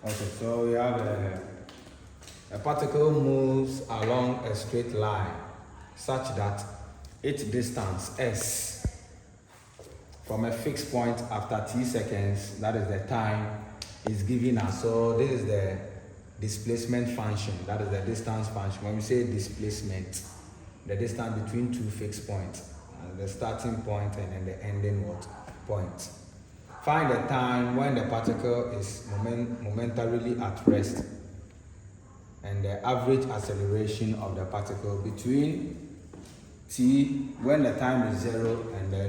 Okay, so we have a particle moves along a straight line such that its distance s from a fixed point after t seconds, that is the time, is given us. So this is the displacement function, that is the distance function. When we say displacement, the distance between two fixed points, the starting point and then the ending point. Find the time when the particle is momentarily at rest and the average acceleration of the particle between t, when the time is 0, and then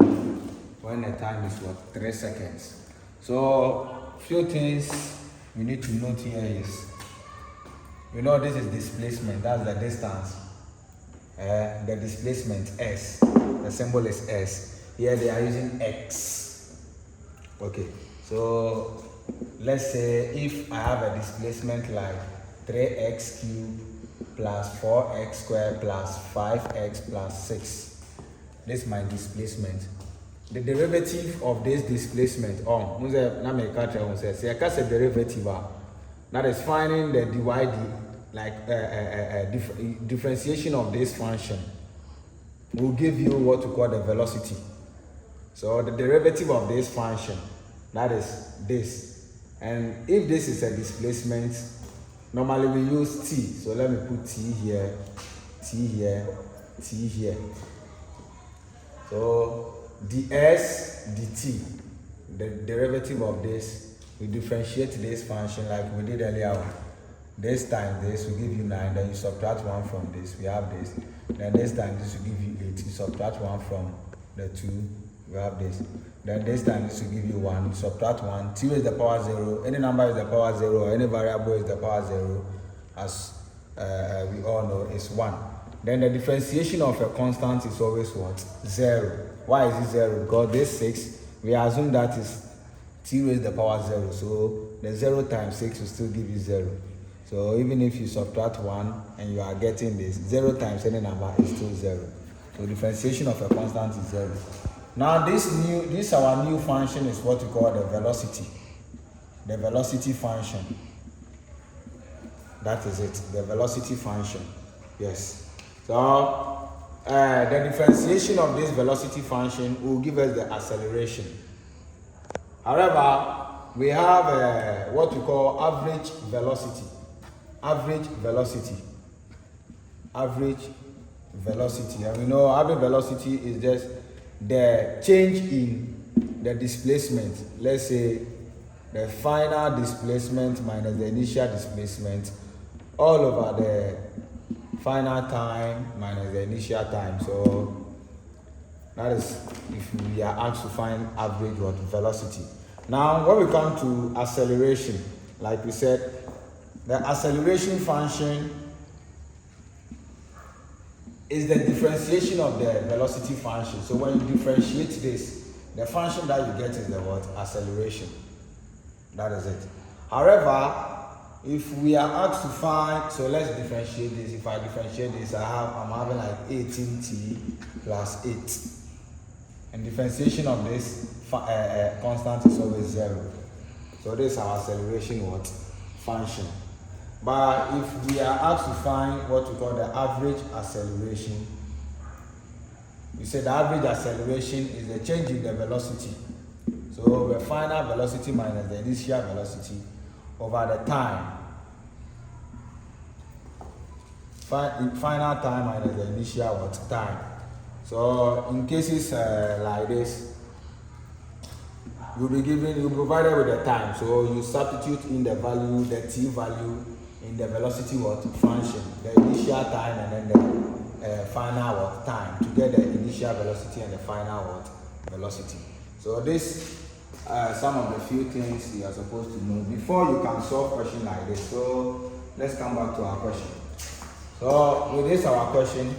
when the time is 3 seconds. So few things we need to note here is, this is displacement, that's the distance. The displacement s, the symbol is s. Here they are using x. Okay, so let's say if I have a displacement like 3x cubed plus 4x squared plus 5x plus 6. This is my displacement. The derivative of this displacement, derivative, that is finding the differentiation of this function will give you what we call the velocity. So the derivative of this function, that is this. And if this is a displacement, normally we use t. So let me put t here, t here, t here. So ds dt, the derivative of this, we differentiate this function like we did earlier. This time this will give you 9, then you subtract 1 from this, we have this. Then this time this will give you 8, you subtract 1 from the 2, we have this. Then this time this will give you 1, you subtract 1, 2 is the power 0, any number is the power 0, or any variable is the power 0, as we all know, is 1. Then the differentiation of a constant is always what? 0. Why is it 0? Because this 6, we assume that is t raised to the power 0, so the 0 times 6 will still give you 0. So even if you subtract 1 and you are getting this, 0 times any number is still 0. So differentiation of a constant is 0. Now this our new function is what we call the velocity. The velocity function. That is it, the velocity function. Yes. So the differentiation of this velocity function will give us the acceleration. However, we have what we call average velocity. Average velocity. Average velocity. And we know average velocity is just the change in the displacement. Let's say the final displacement minus the initial displacement all over the final time minus the initial time. So that is if we are asked to find average velocity. Now when we come to acceleration, like we said, the acceleration function is the differentiation of the velocity function. So when you differentiate this, the function that you get is the acceleration. That is it. However, if we are asked to find, so let's differentiate this. If I differentiate this, I'm having like 18t plus 8. And differentiation of this constant is always 0. So this is our acceleration function. But if we are asked to find what we call the average acceleration, we say the average acceleration is the change in the velocity. So the final velocity minus the initial velocity over the time. Final time minus the initial time. So in cases like this, you'll be provided with the time. So you substitute in the value, the t value in the velocity function, the initial time and then the final time to get the initial velocity and the final velocity. So this some of the few things you are supposed to know before you can solve question like this. So let's come back to our question. So with this our question,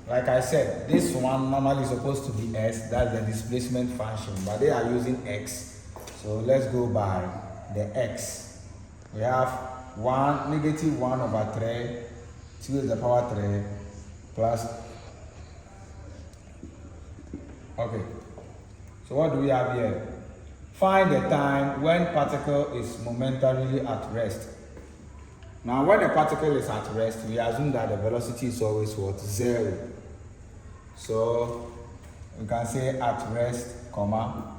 like I said, this one normally is supposed to be s, that's the displacement function, but they are using x. So let's go by the x. We have negative 1 over 3, 2 is the power 3, plus. Okay. So what do we have here? Find the time when particle is momentarily at rest. Now, when the particle is at rest, we assume that the velocity is always what? 0. So, we can say at rest, comma,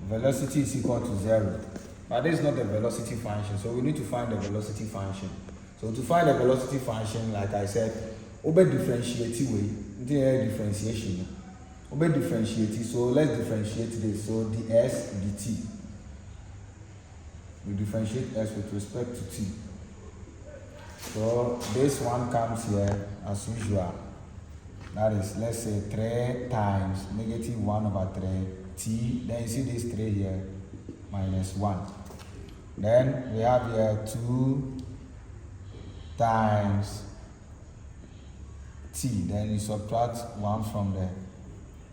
velocity is equal to 0. But this is not the velocity function, so we need to find the velocity function. So to find the velocity function, like I said, we differentiate differentiation. We differentiate, so let's differentiate this. So ds dt. We differentiate s with respect to t. So this one comes here as usual. That is, let's say 3 times negative 1 over 3 t. Then you see this 3 here minus 1. Then we have here 2 times t. Then you subtract 1 from the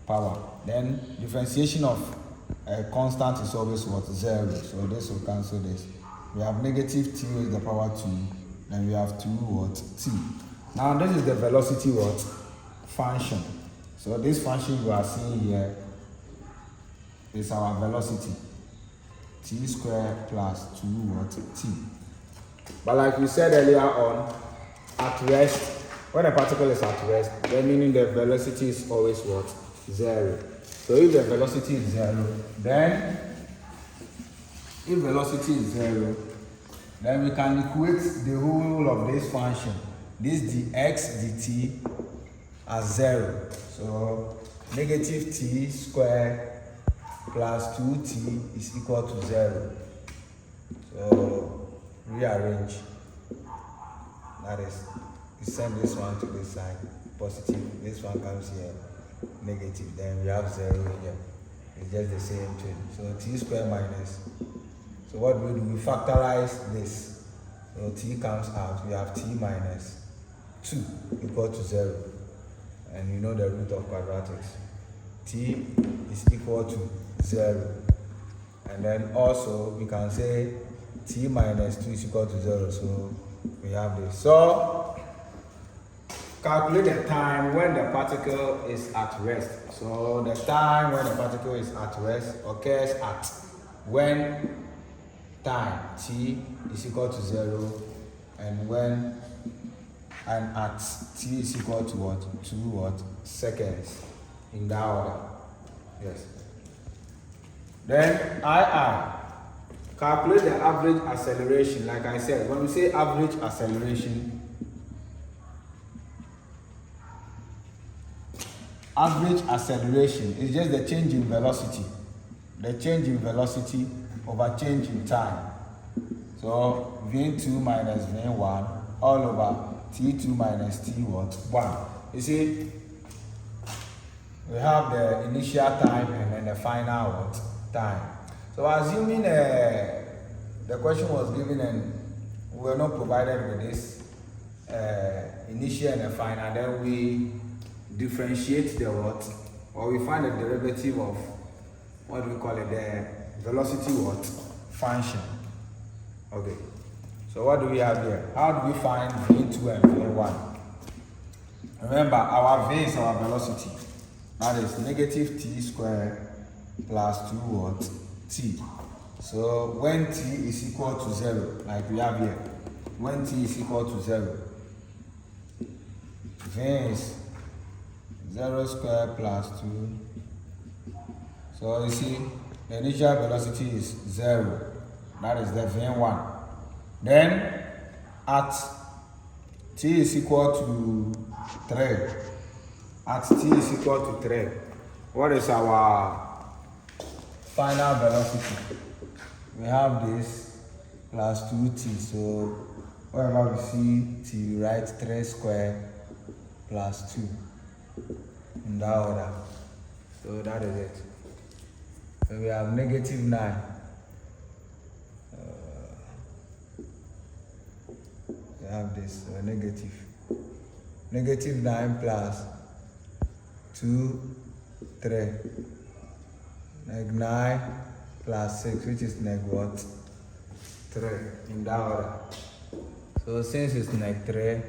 power. Then differentiation of a constant is always what? 0. So this will cancel this. We have negative t raised to the power 2. Then we have 2 what? T. Now this is the velocity what? Function. So this function you are seeing here is our velocity. T squared plus 2 what? T. But like we said earlier on, at rest, when a particle is at rest, then meaning the velocity is always what? 0. So if the velocity is 0, then if velocity is 0, then we can equate the whole of this function, this dx dt, as 0. So negative t squared plus 2t is equal to 0. So rearrange. That is, you send this one to this side, positive. This one comes here, negative. Then we have 0 here. It's just the same thing. So t squared minus. So what we do? We factorize this. So t comes out. We have t minus 2 equal to 0. And you know the root of quadratics. T is equal to 0. And then also we can say t minus 2 is equal to 0. So we have this. So calculate the time when the particle is at rest. So the time when the particle is at rest occurs at when time t is equal to 0 and when and at t is equal to what? 2 what? Seconds, in that order. Yes. Then calculate the average acceleration. Like I said, when we say average acceleration is just the change in velocity. The change in velocity over change in time. So v2 minus v1 all over t2 minus t what? 1. You see, we have the initial time and then the final what? Time. So assuming the question was given and we were not provided with this initial and the final, then we differentiate the what? Or we find the derivative of what we call it, the velocity what? Function. Okay. So what do we have here? How do we find v2 and v1? Remember, our v is our velocity. That is negative t squared plus 2 what? T. So when t is equal to 0, like we have here, when t is equal to 0, v is 0 squared plus 2. So you see, the initial velocity is 0. That is the v1. Then at t is equal to 3. At t is equal to 3. What is our final velocity? We have this plus 2t. So wherever we see t, we write 3 squared plus 2 in that order. So that is it. So we have negative 9. We have this negative 9 plus 2, 3. Neg 9 plus 6, which is neg what? 3 in that order. So since it's neg 3,